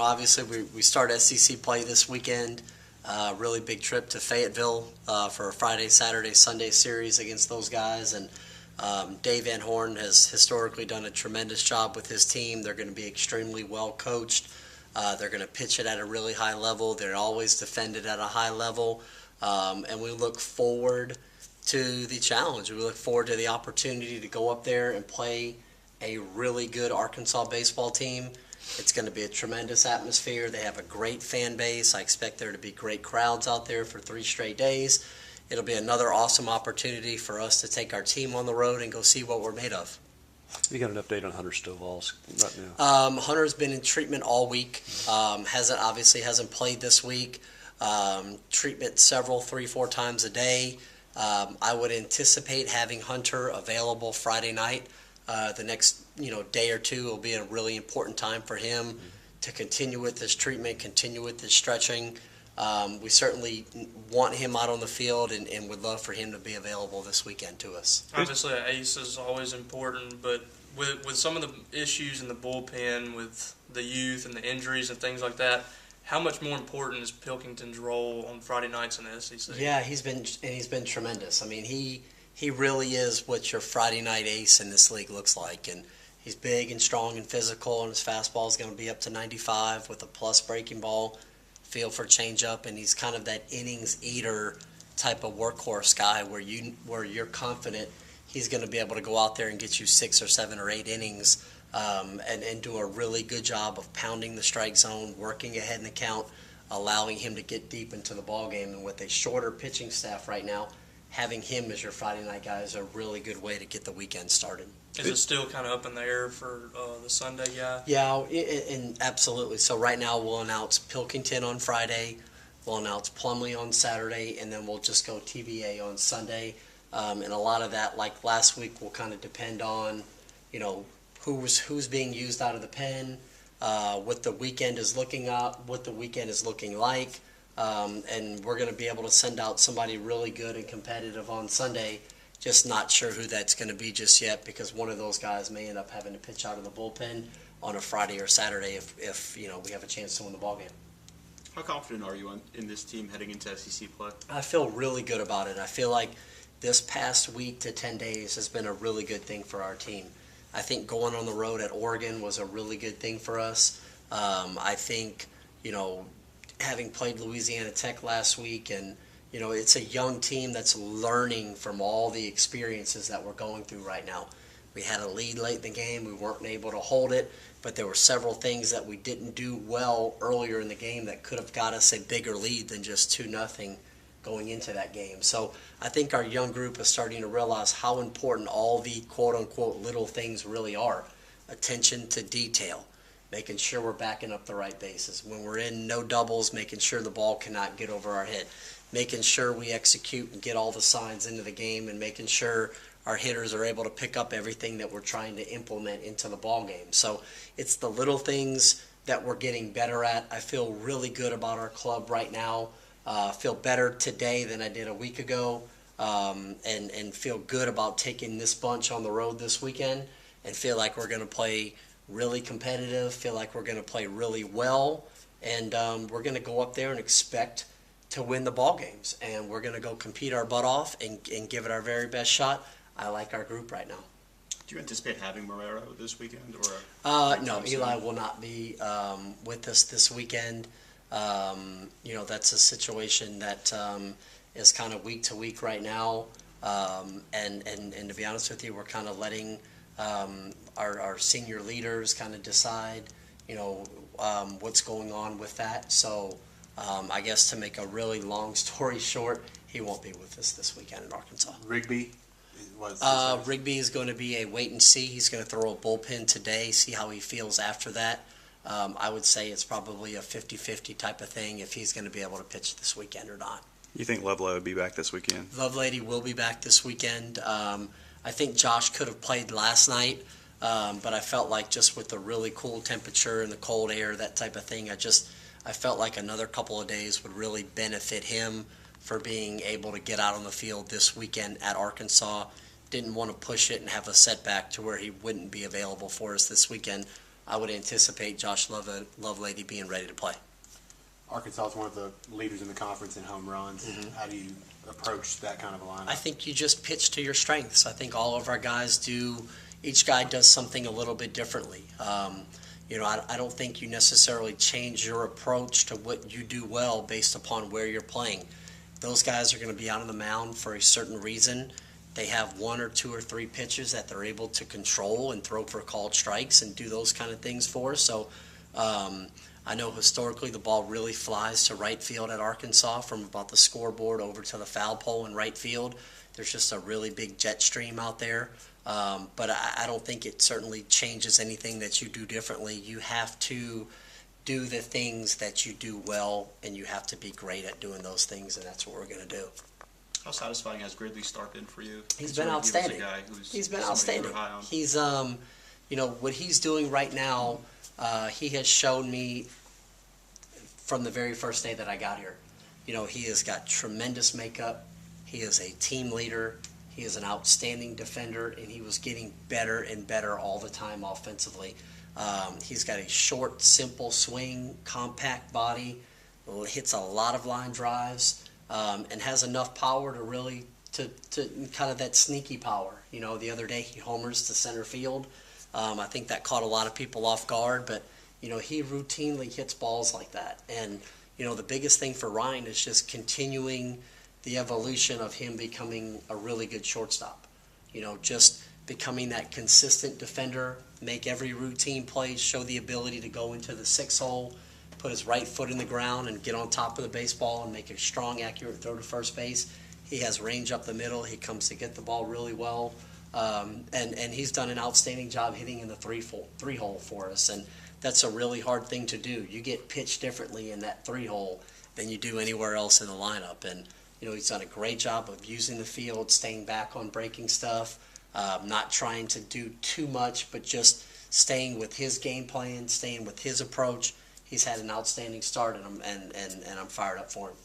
obviously we start SEC play this weekend. Really big trip to Fayetteville for a Friday, Saturday, Sunday series against those guys. And Dave Van Horn has historically done a tremendous job with his team. They're going to be extremely well coached. They're going to pitch it at a really high level. They're always defended at a high level. And we look forward to the challenge. We look forward to the opportunity to go up there and play a really good Arkansas baseball team. It's going to be a tremendous atmosphere. They have a great fan base. I expect there to be great crowds out there for 3 straight days. It'll be another awesome opportunity for us to take our team on the road and go see what we're made of. You got an update on Hunter Stovall's right now? Hunter's been in treatment all week. Hasn't played this week. Treatment 3-4 times a day. I would anticipate having Hunter available Friday night. The next day or two will be a really important time for him to continue with this treatment, continue with this stretching. We certainly want him out on the field and would love for him to be available this weekend to us. Obviously, an ace is always important, but with some of the issues in the bullpen with the youth and the injuries and things like that, how much more important is Pilkington's role on Friday nights in the SEC? Yeah, he's been tremendous. I mean, he really is what your Friday night ace in this league looks like, and he's big and strong and physical, and his fastball is going to be up to 95 with a plus breaking ball, feel for changeup, and he's kind of that innings eater type of workhorse guy where you're confident he's going to be able to go out there and get you 6 or 7 or 8 innings and do a really good job of pounding the strike zone, working ahead in the count, allowing him to get deep into the ball game. And with a shorter pitching staff right now, having him as your Friday night guy is a really good way to get the weekend started. Is it still kind of up in the air for the Sunday guy? Yeah, and absolutely. So right now we'll announce Pilkington on Friday, we'll announce Plumlee on Saturday, and then we'll just go TBA on Sunday. And a lot of that, like last week, will kind of depend on, who's being used out of the pen, what the weekend is looking like. And we're going to be able to send out somebody really good and competitive on Sunday. Just not sure who that's going to be just yet, because one of those guys may end up having to pitch out of the bullpen on a Friday or Saturday if we have a chance to win the ballgame. How confident are you in this team heading into SEC play? I feel really good about it. I feel like this past week to 10 days has been a really good thing for our team. I think going on the road at Oregon was a really good thing for us. I think, having played Louisiana Tech last week, and it's a young team that's learning from all the experiences that we're going through right now. We had a lead late in the game. We weren't able to hold it, but there were several things that we didn't do well earlier in the game that could have got us a bigger lead than just 2-0 going into that game. So I think our young group is starting to realize how important all the quote-unquote little things really are. Attention to detail, making sure we're backing up the right bases. When we're in no doubles, making sure the ball cannot get over our head. Making sure we execute and get all the signs into the game, and making sure our hitters are able to pick up everything that we're trying to implement into the ball game. So it's the little things that we're getting better at. I feel really good about our club right now. Feel better today than I did a week ago, and feel good about taking this bunch on the road this weekend, and feel like we're going to play really competitive, feel like we're going to play really well, and we're going to go up there and expect to win the ball games, and we're going to go compete our butt off and give it our very best shot. I like our group right now. Do you anticipate having Marrero this weekend? No, Eli will not be with us this weekend. That's a situation that is kind of week to week right now, and to be honest with you, we're kind of letting our senior leaders kind of decide, what's going on with that. So I guess to make a really long story short, he won't be with us this weekend in Arkansas. Rigby? Rigby is going to be a wait and see. He's going to throw a bullpen today, see how he feels after that. I would say it's probably a 50-50 type of thing if he's going to be able to pitch this weekend or not. You think Lovelady will be back this weekend? Lovelady will be back this weekend. I think Josh could have played last night, but I felt like just with the really cool temperature and the cold air, that type of thing, I felt like another couple of days would really benefit him for being able to get out on the field this weekend at Arkansas. Didn't want to push it and have a setback to where he wouldn't be available for us this weekend. I would anticipate Josh Lovelady being ready to play. Arkansas is one of the leaders in the conference in home runs. How do you approach that kind of a lineup? I think you just pitch to your strengths. I think all of our guys each guy does something a little bit differently. I don't think you necessarily change your approach to what you do well based upon where you're playing. Those guys are going to be out on the mound for a certain reason. They have 1 or 2 or 3 pitches that they're able to control and throw for called strikes and do those kind of things for us. So I know historically the ball really flies to right field at Arkansas from about the scoreboard over to the foul pole in right field. There's just a really big jet stream out there. But I don't think it certainly changes anything that you do differently. You have to do the things that you do well, and you have to be great at doing those things, and that's what we're going to do. How satisfying has Gridley's start been for you? He's been outstanding. He's been outstanding. He's, what he's doing right now, he has shown me from the very first day that I got here. He has got tremendous makeup. He is a team leader. He is an outstanding defender, and he was getting better and better all the time offensively. He's got a short, simple swing, compact body, hits a lot of line drives, and has enough power to really to kind of that sneaky power. The other day he homers to center field. I think that caught a lot of people off guard, but he routinely hits balls like that. And the biggest thing for Ryan is just continuing the evolution of him becoming a really good shortstop. Just becoming that consistent defender, make every routine play, show the ability to go into the 6 hole, put his right foot in the ground and get on top of the baseball and make a strong, accurate throw to first base. He has range up the middle. He comes to get the ball really well. And he's done an outstanding job hitting in the 3 hole for us. And that's a really hard thing to do. You get pitched differently in that 3 hole than you do anywhere else in the lineup. And he's done a great job of using the field, staying back on breaking stuff, not trying to do too much, but just staying with his game plan, staying with his approach. He's had an outstanding start, and I'm fired up for him.